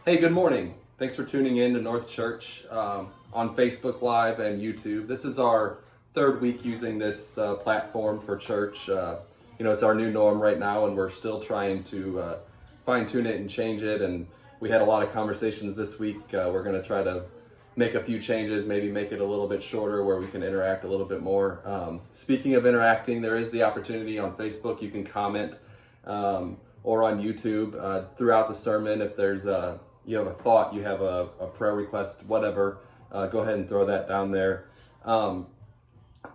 Hey, good morning. Thanks for tuning in to North Church on Facebook Live and YouTube. This is our third week using this platform for church. It's our new norm right now, and we're still trying to fine tune it and change it. And we had a lot of conversations this week. We're going to try to make a few changes, maybe make it a little bit shorter where we can interact a little bit more. Speaking of interacting, there is the opportunity on Facebook. You can comment or on YouTube throughout the sermon. If there's you have a thought, you have a prayer request, whatever, go ahead and throw that down there.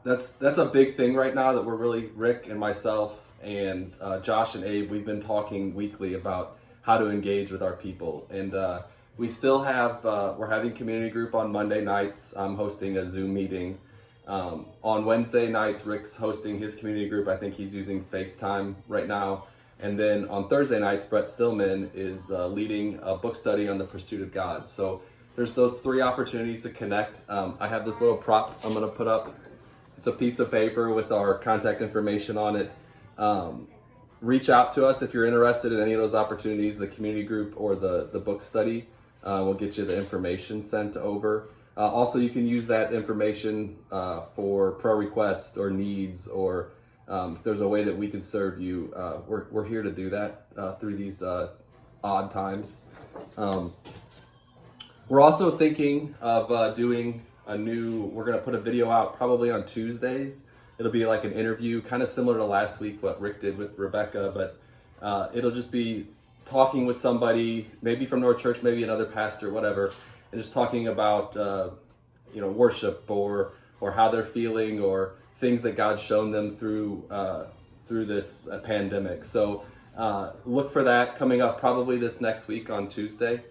That's a big thing right now that we're really, Rick and myself and Josh and Abe, we've been talking weekly about how to engage with our people. And we still have, we're having community group on Monday nights. I'm hosting a Zoom meeting. On Wednesday nights, Rick's hosting his community group. I think he's using FaceTime right now. And then on Thursday nights, Brett Stillman is leading a book study on the pursuit of God. So there's those three opportunities to connect. I have this little prop I'm going to put up. It's a piece of paper with our contact information on it. Reach out to us if you're interested in any of those opportunities, the community group or the book study. We'll get you the information sent over. Also, you can use that information for prayer requests or needs, or if there's a way that we can serve you. We're here to do that through these odd times. We're also thinking of doing we're going to put a video out probably on Tuesdays. It'll be like an interview, kind of similar to last week, what Rick did with Rebecca, but it'll just be talking with somebody, maybe from North Church, maybe another pastor, whatever, and just talking about, worship or how they're feeling or things that God's shown them through this pandemic. So look for that coming up probably this next week on Tuesday.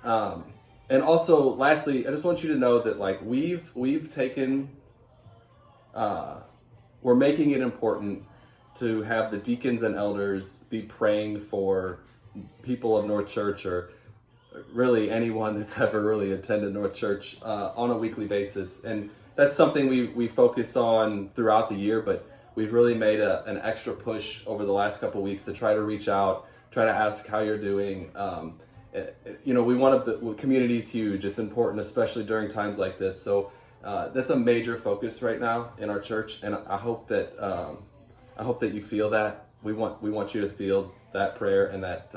And also, lastly, I just want you to know that we've taken, we're making it important to have the deacons and elders be praying for people of North Church, or really anyone that's ever really attended North Church on a weekly basis. And that's something we focus on throughout the year, but we've really made an extra push over the last couple of weeks to try to reach out, try to ask how you're doing. We want to, community's huge. It's important, especially during times like this. So that's a major focus right now in our church, and I hope that you feel that. We want you to feel that prayer and that.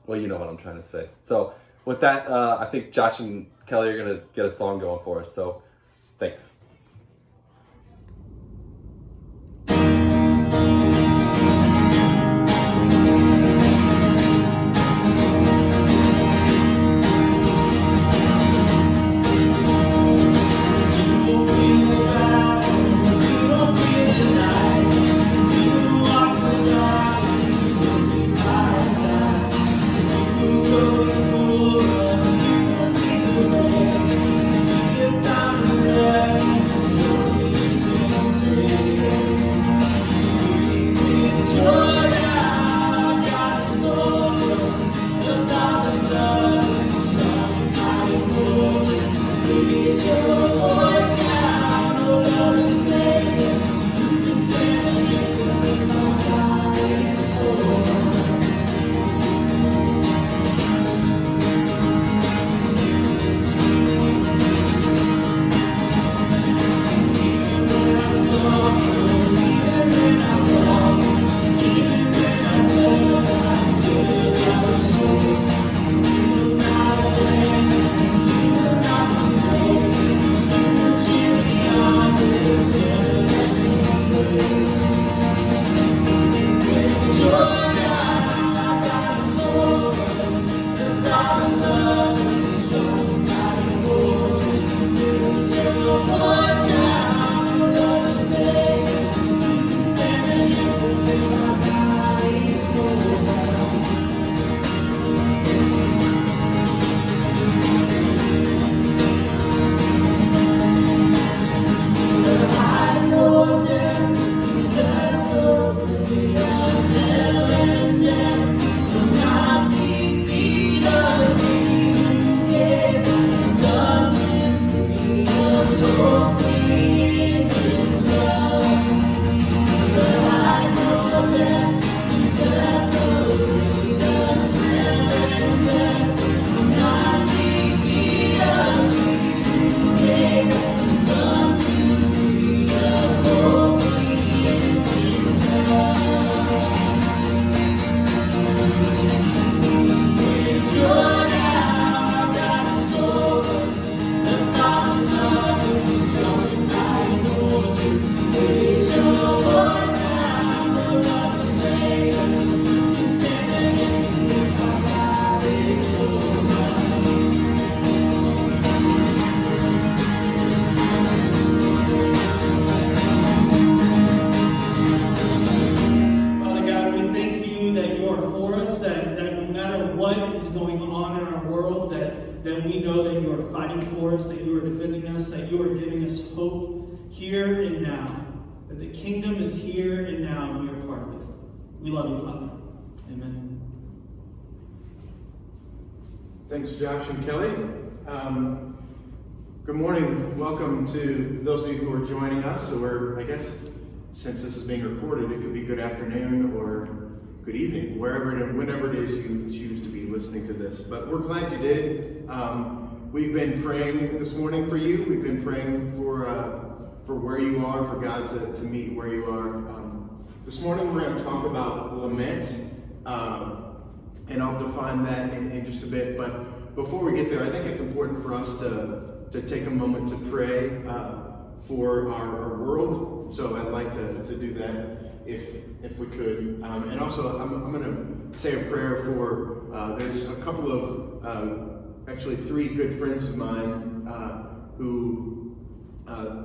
You know what I'm trying to say. So with that, I think Josh and Kelly are going to get a song going for us. So thanks. what is going on in our world, that we know that you are fighting for us, that you are defending us, that you are giving us hope here and now. That the kingdom is here and now, and we are part of it. We love you, Father. Amen. Thanks, Josh and Kelly. Good morning. Welcome to those of you who are joining us, or I guess since this is being recorded, it could be good afternoon or good evening, whenever it is you choose to be listening to this. But we're glad you did. We've been praying this morning for you. We've been praying for where you are, for God to meet where you are. This morning we're going to talk about lament, and I'll define that in just a bit. But before we get there, I think it's important for us to take a moment to pray for our world. So I'd like to do that if we could. And also I'm going to say a prayer for, there's a couple of, actually 3 good friends of mine who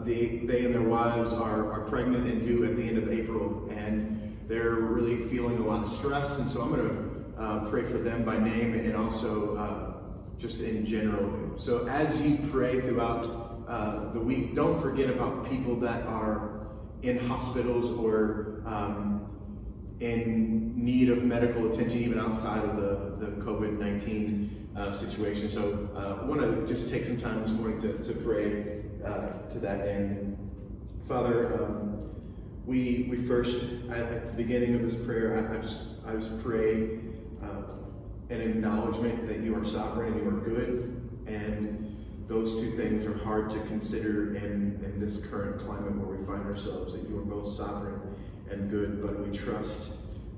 they and their wives are pregnant and due at the end of April, and they're really feeling a lot of stress. And so I'm going to pray for them by name and also just in general. So as you pray throughout the week, don't forget about people that are in hospitals or in need of medical attention, even outside of the COVID-19 situation. So I want to just take some time this morning to pray to that end. Father, we first, at the beginning of this prayer, I just pray an acknowledgement that you are sovereign and you are good, and those 2 things are hard to consider in this current climate where we find ourselves, that you are both sovereign and good, but we trust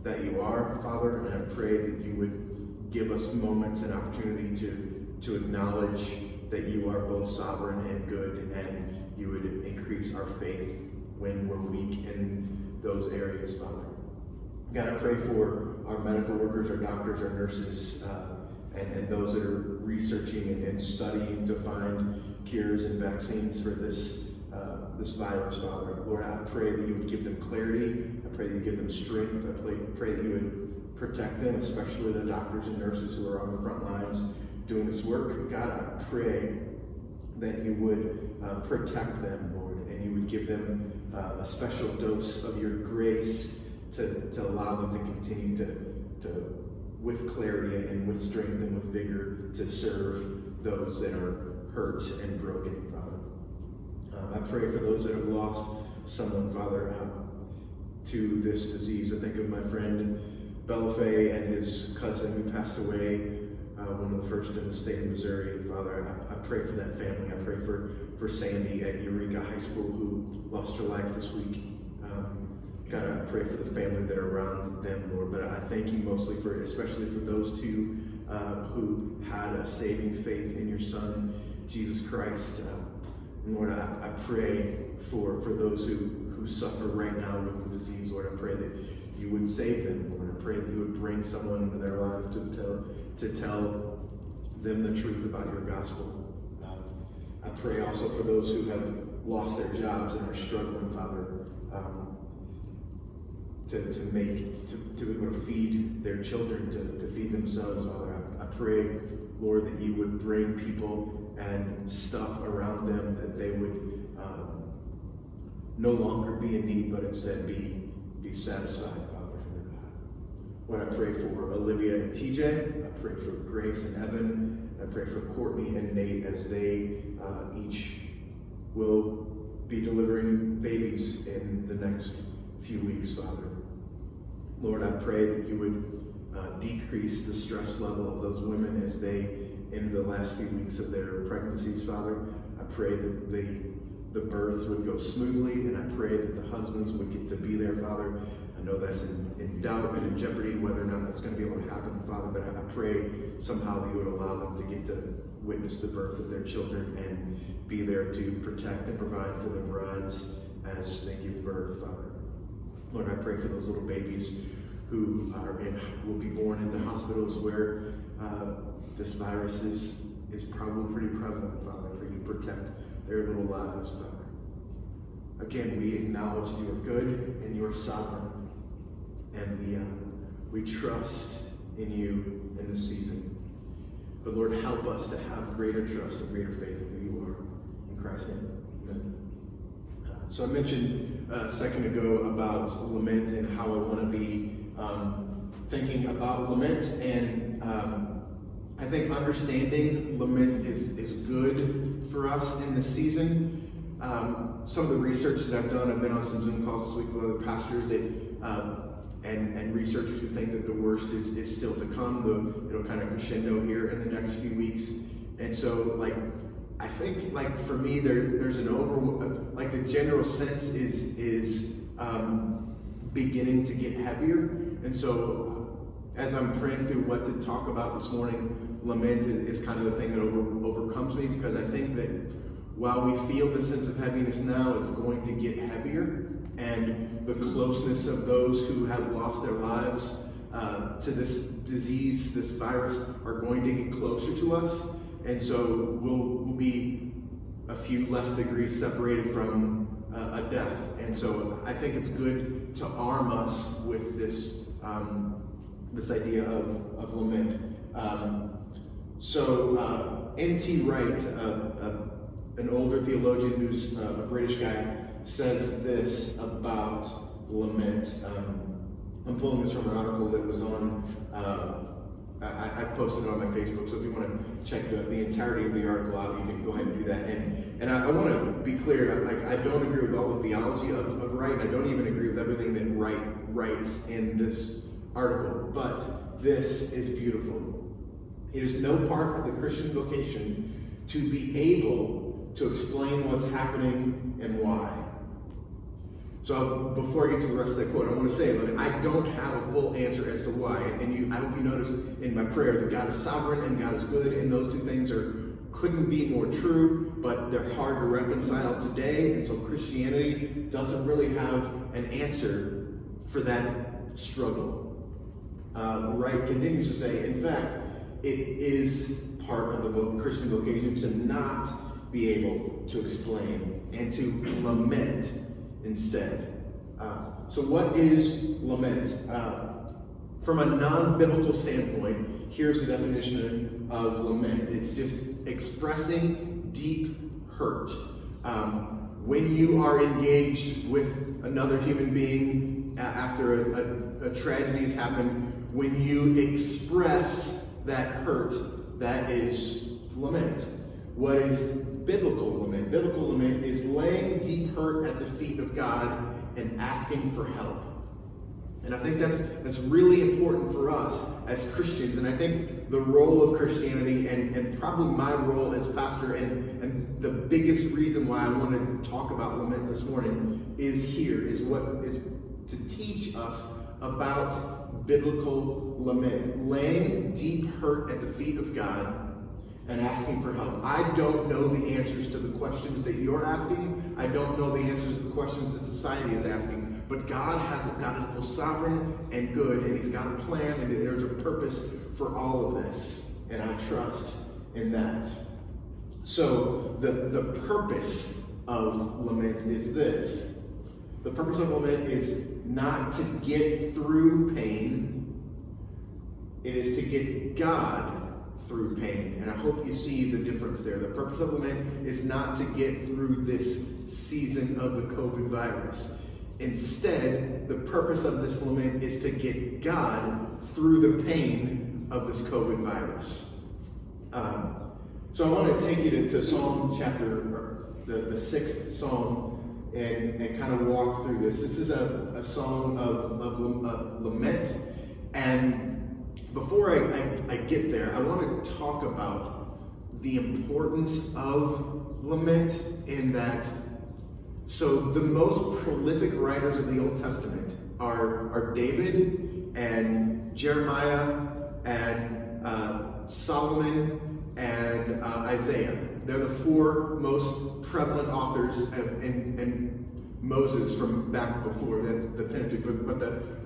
that you are, Father, and I pray that you would give us moments and opportunity to acknowledge that you are both sovereign and good, and you would increase our faith when we're weak in those areas, Father. God, I pray for our medical workers, our doctors, our nurses, and those that are researching and studying to find cures and vaccines for this virus, Father. Lord, I pray that you would give them clarity. I pray that you give them strength. I pray that you would protect them, especially the doctors and nurses who are on the front lines doing this work. God, I pray that you would protect them, Lord, and you would give them a special dose of your grace to allow them to continue to with clarity and with strength and with vigor to serve those that are hurt and broken, Father. I pray for those that have lost someone, Father, to this disease. I think of my friend Belafay and his cousin who passed away, one of the first in the state of Missouri. Father, I pray for that family. I pray for Sandy at Eureka High School who lost her life this week. God, I pray for the family that are around them, Lord, but I thank you mostly especially for those 2 who had a saving faith in your Son, Jesus Christ. Lord, I pray for those who suffer right now with the disease, Lord. I pray that you would save them, Lord. I pray that you would bring someone into their life to tell them the truth about your gospel. I pray also for those who have lost their jobs and are struggling, Father, to be able to feed their children, to feed themselves, Father. I pray, Lord, that you would bring people and stuff around them that they would no longer be in need, but instead be satisfied, Father. Lord, I pray for Olivia and TJ. I pray for Grace and Evan. I pray for Courtney and Nate as they each will be delivering babies in the next few weeks, Father. Lord, I pray that you would decrease the stress level of those women as they in the last few weeks of their pregnancies, Father. I pray that the births would go smoothly, and I pray that the husbands would get to be there, Father. I know that's in doubt and in jeopardy whether or not that's going to be able to happen, Father, but I pray somehow that you would allow them to get to witness the birth of their children and be there to protect and provide for the brides as they give birth, Father. Lord, I pray for those little babies who will be born into hospitals where this virus is probably pretty prevalent, Father. I pray you protect their little lives, Father. Again, we acknowledge you are good and you are sovereign, and we trust in you in this season. But Lord, help us to have greater trust and greater faith in who you are. In Christ's name, amen. So I mentioned a second ago about lament and how I want to be thinking about lament. And I think understanding lament is good for us in this season. Some of the research that I've done, I've been on some Zoom calls this week with other pastors that and researchers who think that the worst is still to come. It'll kind of crescendo here in the next few weeks. And so, I think, for me, there's an the general sense is beginning to get heavier. And so, as I'm praying through what to talk about this morning, lament is kind of the thing that overcomes me, because I think that while we feel the sense of heaviness now, it's going to get heavier. And the closeness of those who have lost their lives to this disease, this virus, are going to get closer to us. And so we'll be a few less degrees separated from a death. And so I think it's good to arm us with this this idea of lament. N.T. Wright, an older theologian who's a British guy, says this about lament. I'm pulling this from an article that was on, I posted it on my Facebook, so if you want to check the entirety of the article out, you can go ahead and do that. And I want to be clear, I don't agree with all the theology of Wright, and I don't even agree with everything that Wright writes in this article, but this is beautiful. It is no part of the Christian vocation to be able to explain what's happening and why. So before I get to the rest of that quote, I want to say that I don't have a full answer as to why. And I hope you noticed in my prayer that God is sovereign and God is good, and those two things couldn't be more true, but they're hard to reconcile today. And so Christianity doesn't really have an answer for that struggle. Wright continues to say, in fact, it is part of the Christian vocation to not be able to explain and to lament instead. So what is lament? From a non-biblical standpoint, here's the definition of lament. It's just expressing deep hurt. When you are engaged with another human being after a tragedy has happened, when you express that hurt, that is lament. What is biblical lament? Biblical lament is laying deep hurt at the feet of God and asking for help. And I think that's really important for us as Christians. And I think the role of Christianity and probably my role as pastor and the biggest reason why I want to talk about lament this morning is to teach us about biblical lament. Laying deep hurt at the feet of God and asking for help. I don't know the answers to the questions that you're asking. I don't know the answers to the questions that society is asking. But God is both sovereign and good, and He's got a plan, and there's a purpose for all of this. And I trust in that. So the purpose of lament is this. The purpose of lament is not to get through pain. It is to get God through pain. And I hope you see the difference there. The purpose of lament is not to get through this season of the COVID virus. Instead, the purpose of this lament is to get God through the pain of this COVID virus. So I want to take you to Psalm chapter, the 6th Psalm, and kind of walk through this. This is a song of lament. And before I get there, I want to talk about the importance of lament in that. So the most prolific writers of the Old Testament are David and Jeremiah and Solomon and Isaiah. They're the four most prevalent authors, and Moses from back before. That's the Pentateuch. But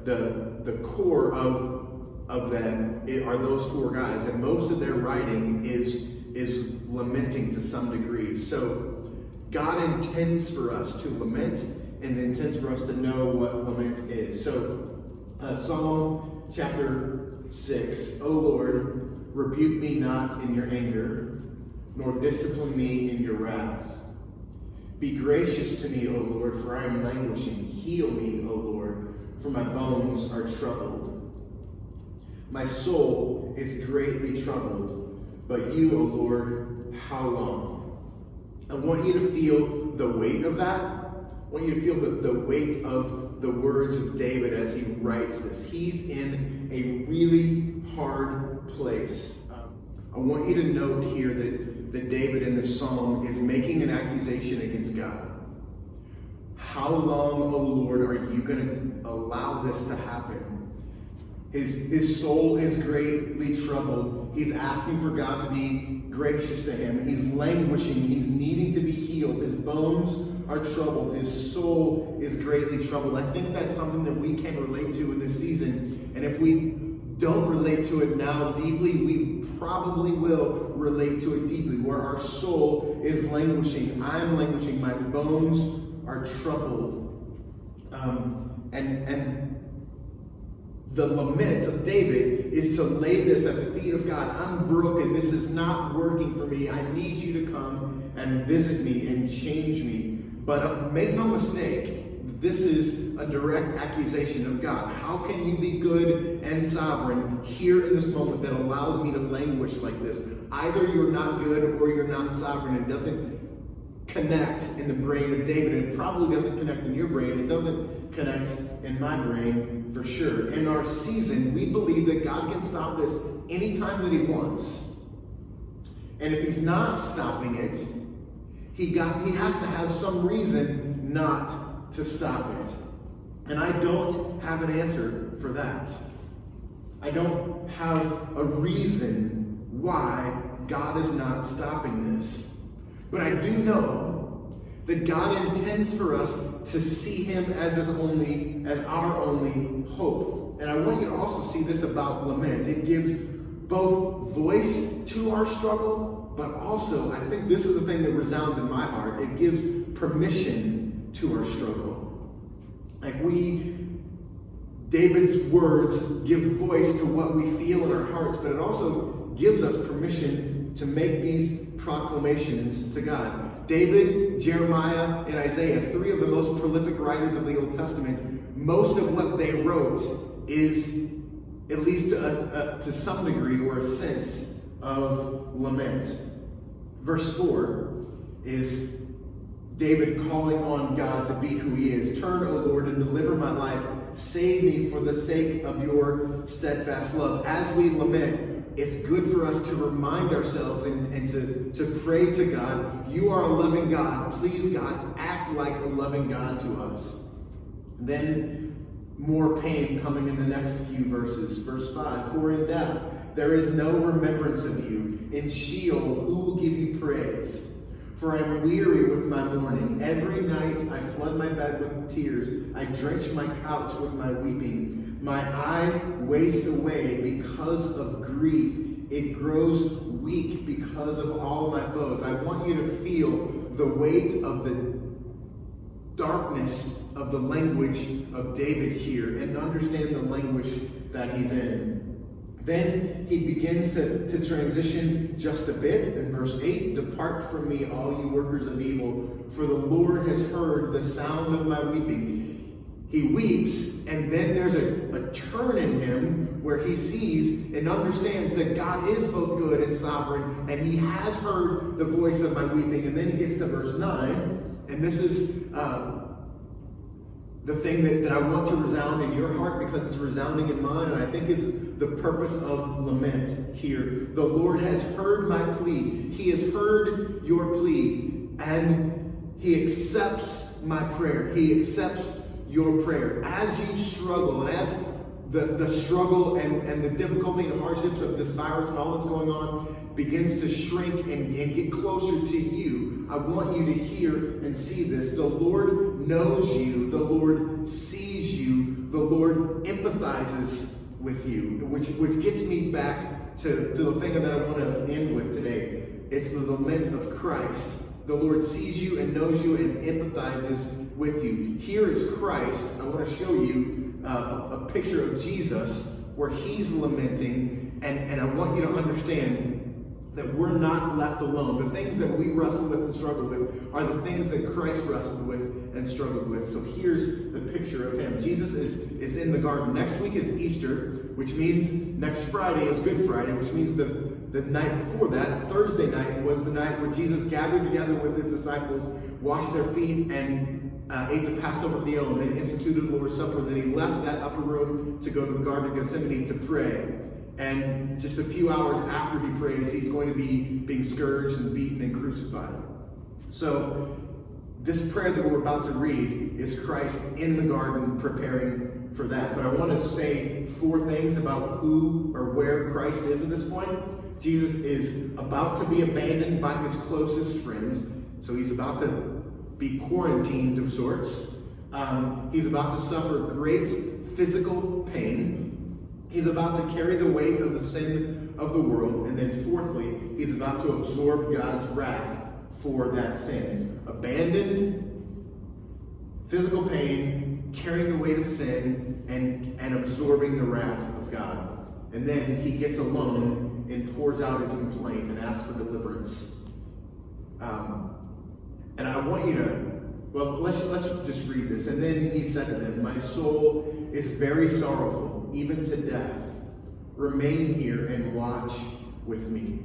the core of them are those four guys, and most of their writing is lamenting to some degree. So God intends for us to lament, and intends for us to know what lament is. So Psalm chapter 6. O Lord, rebuke me not in your anger, nor discipline me in your wrath. Be gracious to me, O Lord, for I am languishing. Heal me, O Lord, for my bones are troubled. My soul is greatly troubled, but you, O Lord, how long? I want you to feel the weight of that. I want you to feel the weight of the words of David as he writes this. He's in a really hard place. I want you to note here that David in the psalm is making an accusation against God. How long, O Lord, are you going to allow this to happen? His soul is greatly troubled. He's asking for God to be gracious to him. He's languishing. He's needing to be healed. His bones are troubled. His soul is greatly troubled. I think that's something that we can relate to in this season. And if we don't relate to it now deeply, we probably will relate to it deeply, where our soul is languishing. I'm languishing. My bones are troubled. And the lament of David is to lay this at the feet of God. I'm broken. This is not working for me. I need you to come and visit me and change me. But make no mistake, this is a direct accusation of God. How can you be good and sovereign here in this moment that allows me to languish like this? Either you're not good or you're not sovereign. It doesn't connect in the brain of David. It probably doesn't connect in your brain. It doesn't connect in my brain for sure. In our season, we believe that God can stop this anytime that he wants. And if he's not stopping it, he has to have some reason not to stop it. And I don't have an answer for that. I don't have a reason why God is not stopping this. But I do know that God intends for us to see him as our only hope. And I want you to also see this about lament. It gives both voice to our struggle, but also, I think this is the thing that resounds in my heart, it gives permission to our struggle. David's words give voice to what we feel in our hearts, but it also gives us permission to make these proclamations to God. David, Jeremiah, and Isaiah, 3 of the most prolific writers of the Old Testament, most of what they wrote is, at least to some degree or a sense, of lament. Verse 4 is David calling on God to be who he is. Turn, O Lord, and deliver my life. Save me for the sake of your steadfast love. As we lament, it's good for us to remind ourselves and to pray to God. You are a loving God. Please, God, act like a loving God to us. Then more pain coming in the next few verses. Verse 5, for in death there is no remembrance of you. In Sheol, who will give you praise? For I am weary with my mourning. Every night I flood my bed with tears. I drench my couch with my weeping. My eye wastes away because of grief. It grows weak because of all my foes. I want you to feel the weight of the darkness of the language of David here and understand the language that he's in. Then he begins to transition just a bit in verse 8. Depart from me, all you workers of evil, for the Lord has heard the sound of my weeping. He weeps, and then there's a turn in him where he sees and understands that God is both good and sovereign, and he has heard the voice of my weeping. And then he gets to verse 9, and this is the thing that I want to resound in your heart because it's resounding in mine, and I think is the purpose of lament here. The Lord has heard my plea. He has heard your plea, and he accepts my prayer. He accepts your prayer. As you struggle, and as the struggle and the difficulty and hardships of this virus and all that's going on begins to shrink and get closer to you, I want you to hear and see this. The Lord knows you. The Lord sees you. The Lord empathizes with you, which gets me back to the thing that I want to end with today. It's the lament of Christ. The Lord sees you and knows you and empathizes with you. Here is Christ. I want to show you a picture of Jesus where he's lamenting, and I want you to understand that we're not left alone. The things that we wrestle with and struggle with are the things that Christ wrestled with and struggled with. So here's the picture of him. Jesus is in the garden. Next week is Easter, which means next Friday is Good Friday, which means the night before that, Thursday night, was the night where Jesus gathered together with his disciples, washed their feet, and ate the Passover meal, and then instituted the Lord's Supper. And then he left that upper room to go to the Garden of Gethsemane to pray. And just a few hours after he prays, he's going to be being scourged and beaten and crucified. So this prayer that we're about to read is Christ in the garden preparing for that. But I want to say 4 things about who or where Christ is at this point. Jesus is about to be abandoned by his closest friends. So he's about to be quarantined of sorts. He's about to suffer great physical pain. He's about to carry the weight of the sin of the world. And then fourthly, he's about to absorb God's wrath for that sin. Abandoned, physical pain, carrying the weight of sin, and absorbing the wrath of God. And then he gets alone and pours out his complaint and asks for deliverance. And I want you to, well, let's just read this. And then he said to them, "My soul is very sorrowful, even to death. Remain here and watch with me."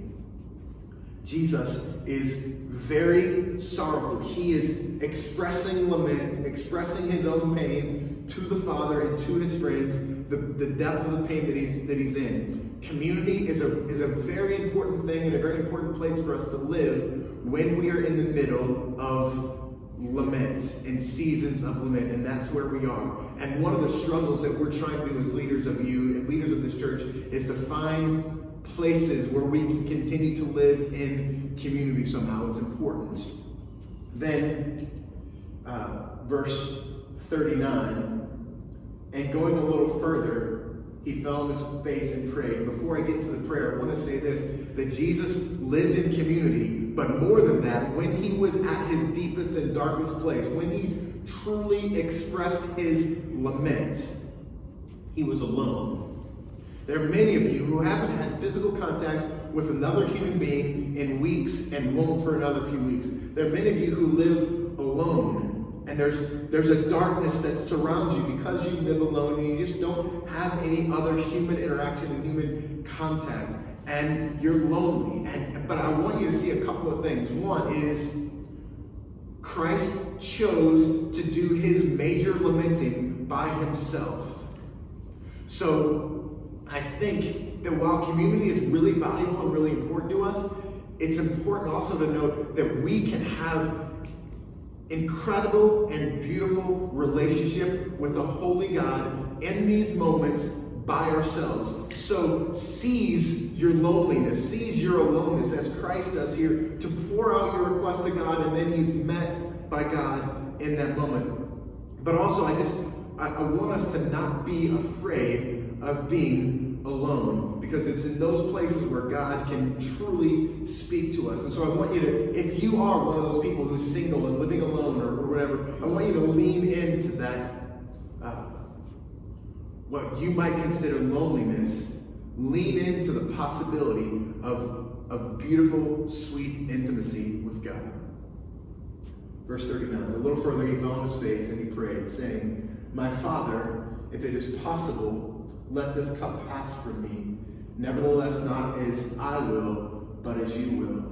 Jesus is very sorrowful. He is expressing lament, expressing his own pain to the Father and to his friends, the depth of the pain that he's in. Community is a very important thing and a very important place for us to live when we are in the middle of lament and seasons of lament, and that's where we are. And one of the struggles that we're trying to do as leaders of you and leaders of this church is to find places where we can continue to live in community somehow. It's important. Then, verse 39, and going a little further, he fell on his face and prayed. Before I get to the prayer, I want to say this, that Jesus lived in community, but more than that, when he was at his deepest and darkest place, when he truly expressed his lament, he was alone. There are many of you who haven't had physical contact with another human being in weeks and won't for another few weeks. There are many of you who live alone. And there's a darkness that surrounds you because you live alone and you just don't have any other human interaction and human contact. And you're lonely. But I want you to see a couple of things. One is Christ chose to do his major lamenting by himself. So I think that while community is really valuable and really important to us, it's important also to note that we can have incredible and beautiful relationship with a holy God in these moments by ourselves. So seize your loneliness, seize your aloneness as Christ does here to pour out your request to God, and then he's met by God in that moment. But also I want us to not be afraid of being alone, because it's in those places where God can truly speak to us. And so I want you to, if you are one of those people who's single and living alone or whatever, I want you to lean into that, what you might consider loneliness. Lean into the possibility of beautiful, sweet intimacy with God. Verse 39, a little further he fell on his face and he prayed, saying, "My Father, if it is possible, let this cup pass from me. Nevertheless, not as I will, but as you will."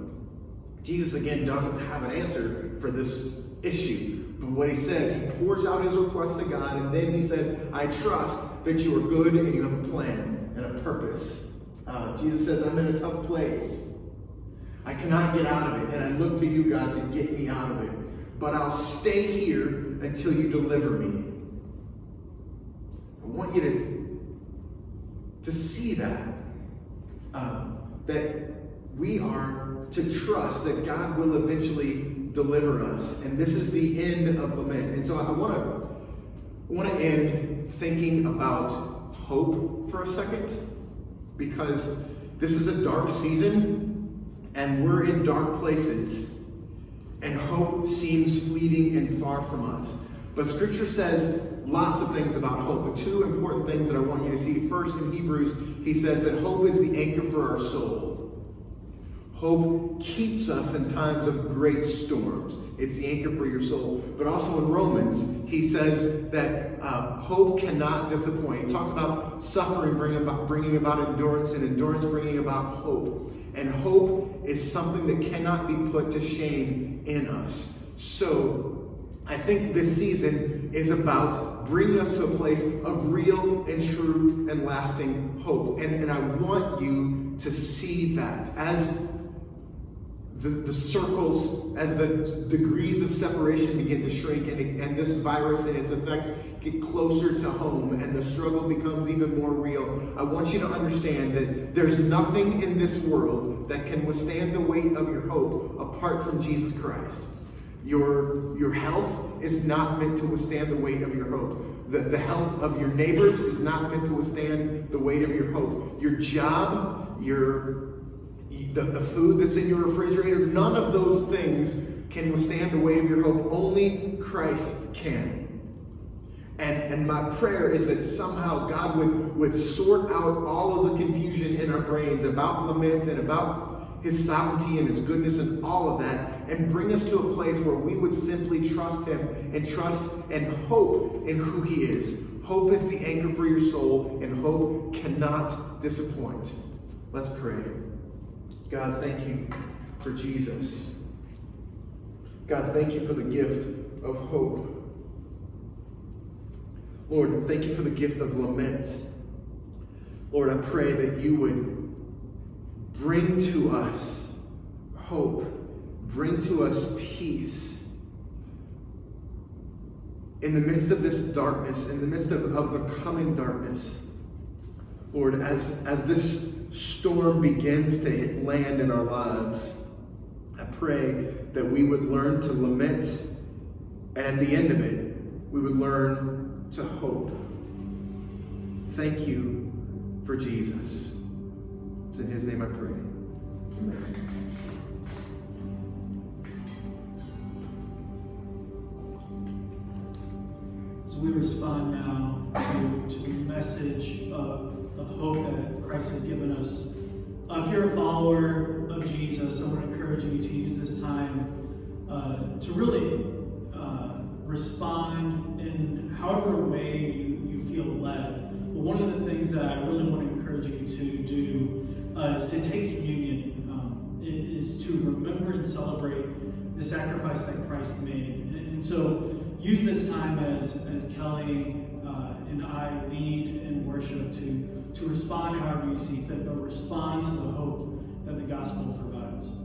Jesus, again, doesn't have an answer for this issue. But what he says, he pours out his request to God, and then he says, "I trust that you are good and you have a plan and a purpose." Jesus says, "I'm in a tough place. I cannot get out of it, and I look to you, God, to get me out of it. But I'll stay here until you deliver me." I want you to see that we are to trust that God will eventually deliver us. And this is the end of lament. And so I want to end thinking about hope for a second, because this is a dark season and we're in dark places, and hope seems fleeting and far from us. But Scripture says lots of things about hope, but two important things that I want you to see. First, in Hebrews, he says that hope is the anchor for our soul. Hope keeps us in times of great storms. It's the anchor for your soul. But also in Romans, he says that hope cannot disappoint. He talks about suffering bringing about endurance, and endurance bringing about hope. And hope is something that cannot be put to shame in us. So I think this season is about bringing us to a place of real and true and lasting hope. And I want you to see that as the circles, as the degrees of separation begin to shrink, and this virus and its effects get closer to home, and the struggle becomes even more real. I want you to understand that there's nothing in this world that can withstand the weight of your hope apart from Jesus Christ. Your health is not meant to withstand the weight of your hope. The health of your neighbors is not meant to withstand the weight of your hope. Your job, the food that's in your refrigerator, none of those things can withstand the weight of your hope. Only Christ can. And my prayer is that somehow God would sort out all of the confusion in our brains about lament and about his sovereignty and his goodness and all of that, and bring us to a place where we would simply trust him and trust and hope in who he is. Hope is the anchor for your soul, and hope cannot disappoint. Let's pray. God, thank you for Jesus. God, thank you for the gift of hope. Lord, thank you for the gift of lament. Lord, I pray that you would bring to us hope, bring to us peace. In the midst of this darkness, in the midst of the coming darkness, Lord, as this storm begins to hit land in our lives, I pray that we would learn to lament, and at the end of it, we would learn to hope. Thank you for Jesus. It's in his name I pray. Amen. As we respond now to the message of hope that Christ has given us, if you're a follower of Jesus, I want to encourage you to use this time to really respond in however way you feel led. But one of the things that I really want to encourage you to do is to take communion, is to remember and celebrate the sacrifice that Christ made. And so use this time as Kelly and I lead in worship to respond however you see fit, but respond to the hope that the gospel provides.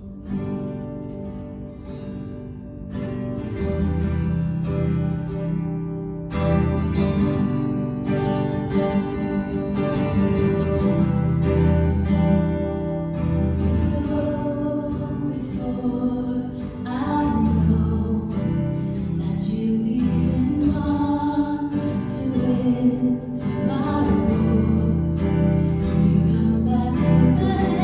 My Lord, you come back with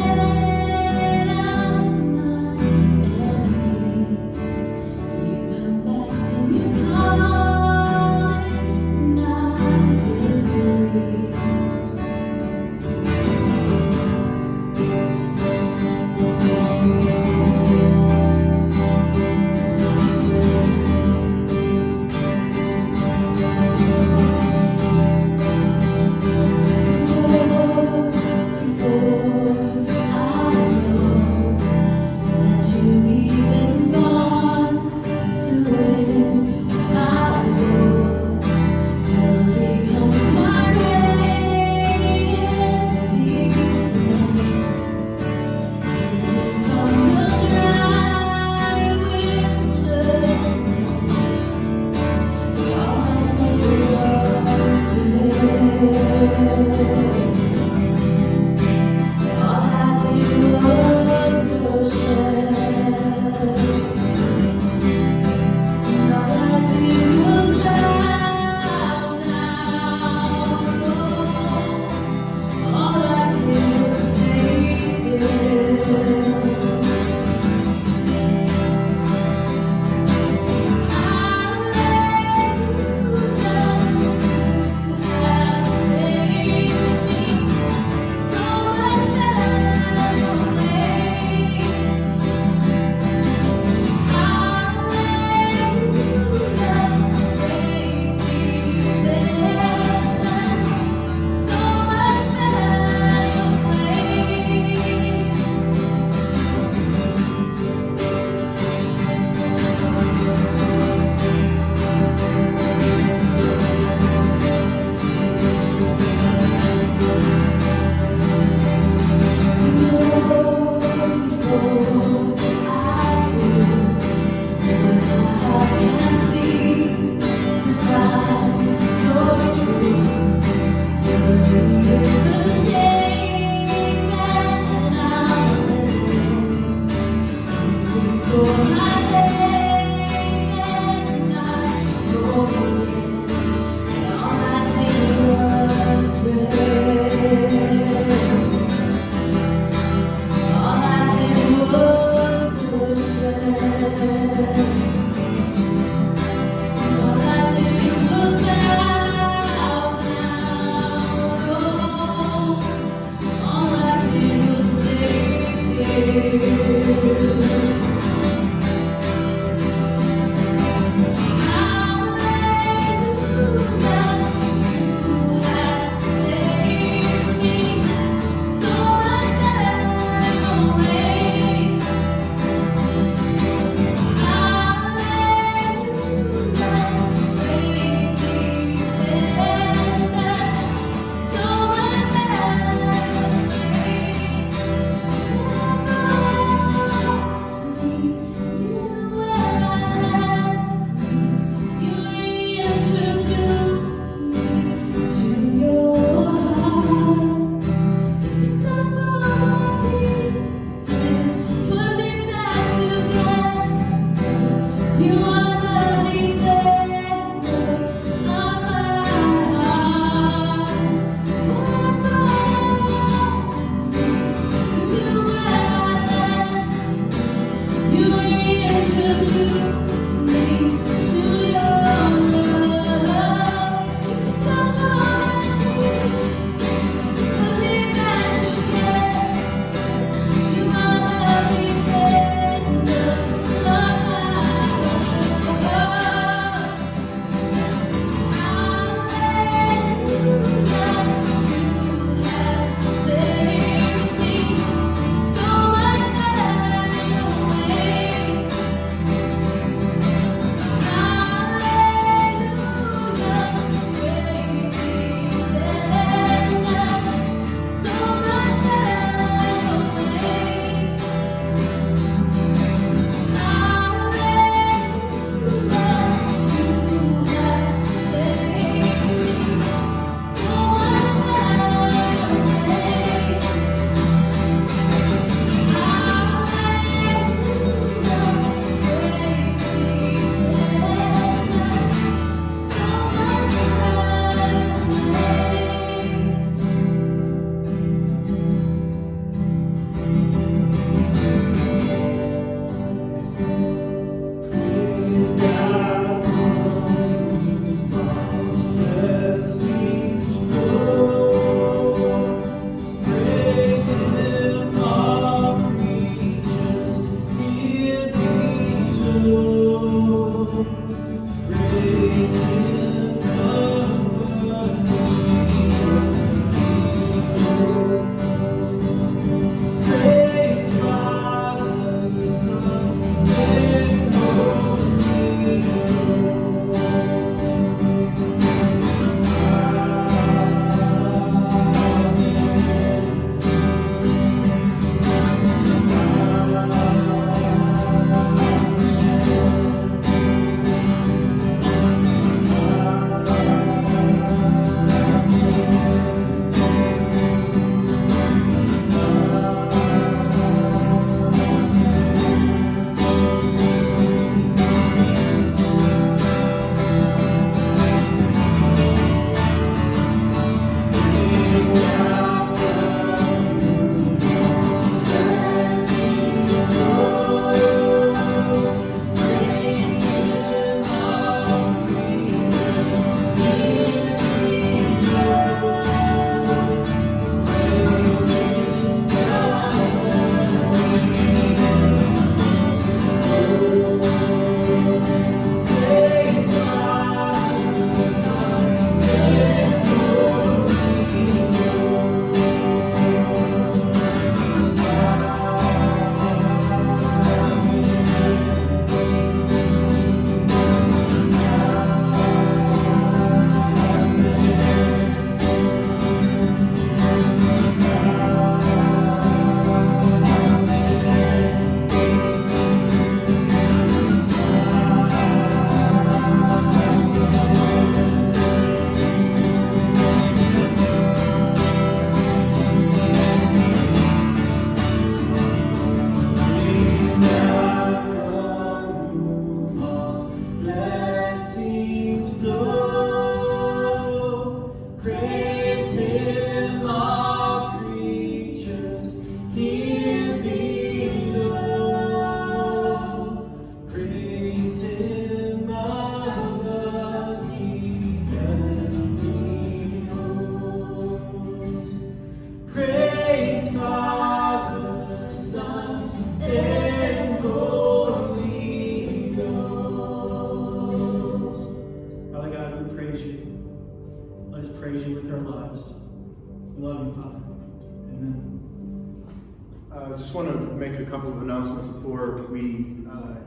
just want to make a couple of announcements before we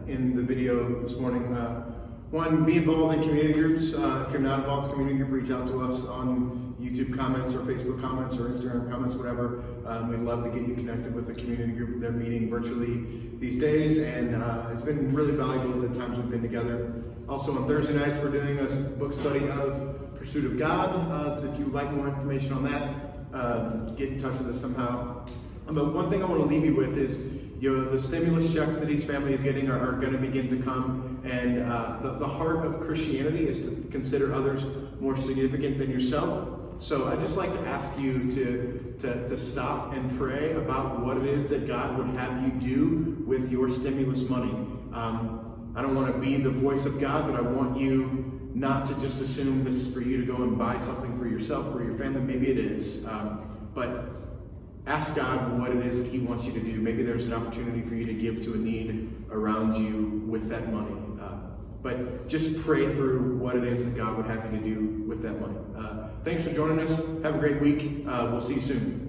end the video this morning. One, be involved in community groups. If you're not involved in a community group, reach out to us on YouTube comments or Facebook comments or Instagram comments, whatever. We'd love to get you connected with a community group. They're meeting virtually these days, and it's been really valuable the times we've been together. Also on Thursday nights, we're doing a book study of Pursuit of God. If you'd like more information on that, get in touch with us somehow. But one thing I want to leave you with is, the stimulus checks that each family is getting are going to begin to come, and the heart of Christianity is to consider others more significant than yourself. So I'd just like to ask you to stop and pray about what it is that God would have you do with your stimulus money. I don't want to be the voice of God, but I want you not to just assume this is for you to go and buy something for yourself or your family. Maybe it is, but ask God what it is that He wants you to do. Maybe there's an opportunity for you to give to a need around you with that money. But just pray through what it is that God would have you to do with that money. Thanks for joining us. Have a great week. We'll see you soon.